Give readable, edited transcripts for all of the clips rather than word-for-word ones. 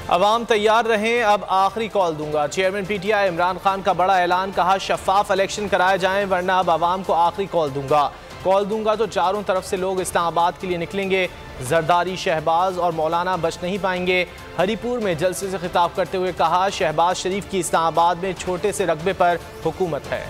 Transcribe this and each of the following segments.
अवाम तैयार रहें, अब आखिरी कॉल दूंगा। चेयरमैन पीटीआई इमरान खान का बड़ा ऐलान, कहा शफाफ इलेक्शन कराए जाएं वरना अब अवाम को आखिरी कॉल दूंगा तो चारों तरफ से लोग इस्लामाबाद के लिए निकलेंगे। जरदारी, शहबाज और मौलाना बच नहीं पाएंगे। हरीपुर में जलसे से खिताब करते हुए कहा शहबाज शरीफ की इस्लामाबाद में छोटे से रकबे पर हुकूमत है।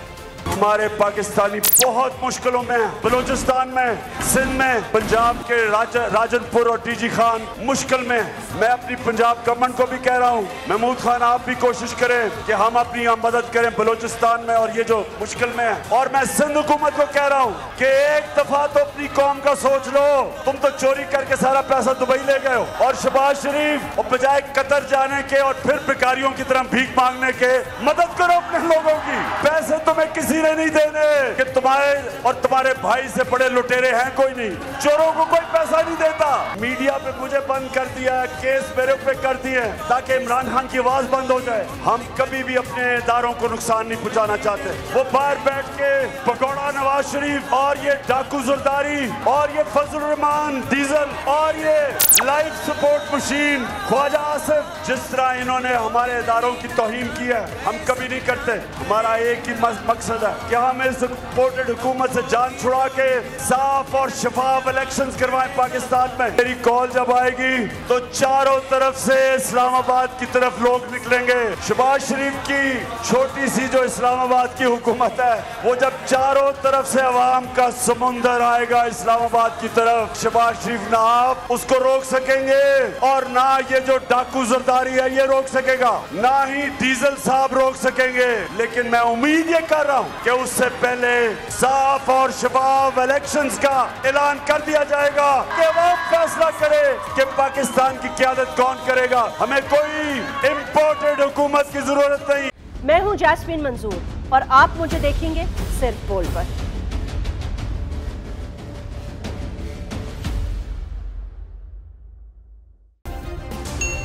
हमारे पाकिस्तानी बहुत मुश्किलों में हैं। बलूचिस्तान में, सिंध में, पंजाब के राजनपुर और टीजी खान मुश्किल में। मैं अपनी पंजाब गवर्नमेंट को भी कह रहा हूँ, महमूद खान आप भी कोशिश करें कि हम अपनी मदद करें बलूचिस्तान में और ये जो मुश्किल में है। और मैं सिंध हुकूमत को कह रहा हूँ कि एक दफा तो अपनी कौम का सोच लो। तुम तो चोरी करके सारा पैसा दुबई ले गए हो। और शहबाज शरीफ और बजाय कतर जाने के और फिर भिखारियों की तरह भीख मांगने के, मदद करो अपने लोगों की। पैसे तुम्हें किसी ने नहीं देने कि तुम्हारे और तुम्हारे भाई से बड़े लुटेरे हैं कोई नहीं। चोरों को कोई पैसा नहीं देता। मीडिया पे मुझे बंद कर दिया, केस मेरे पे कर दिए ताकि इमरान खान की आवाज बंद हो जाए। हम कभी भी अपने इदारों को नुकसान नहीं पहुंचाना चाहते। वो बाहर बैठ के पकौड़ा नवाज शरीफ और ये डाकू जरदारी और ये फजल रहमान डीजल और ये life support machine Khawaja Asif, जिस तरह इन्होंने हमारे इदारों की तौहीन की है, हम कभी नहीं करते। हमारा एक ही मकसद है कि हम इस सपोर्टेड हुकूमत से जान छुड़ा के साफ और शफाफ इलेक्शंस करवाएं पाकिस्तान में। मेरी कॉल जब आएगी तो चारों तरफ से इस्लामाबाद की तरफ लोग निकलेंगे। शहबाज शरीफ की छोटी सी जो इस्लामाबाद की हुकूमत है, वो जब चारों तरफ से अवाम का समुंदर आएगा इस्लामाबाद की तरफ, शहबाज शरीफ ना आप उसको रोक सकेंगे और ना ये जो डाकू जरदारी है ये रोक सकेगा, ना ही डीजल साहब रोक सकेंगे। लेकिन मैं उम्मीद ये कर रहा हूं कि उससे पहले साफ और शफाफ इलेक्शंस का ऐलान कर दिया जाएगा कि अवाम फैसला करे कि पाकिस्तान की क़यादत कौन करेगा। हमें कोई इंपोर्टेड हुकूमत की जरूरत नहीं। मैं हूं जैस्मीन मंजूर और आप मुझे देखेंगे सिर्फ बोल पर।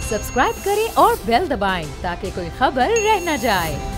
सब्सक्राइब करें और बेल दबाएं ताकि कोई खबर रह न जाए।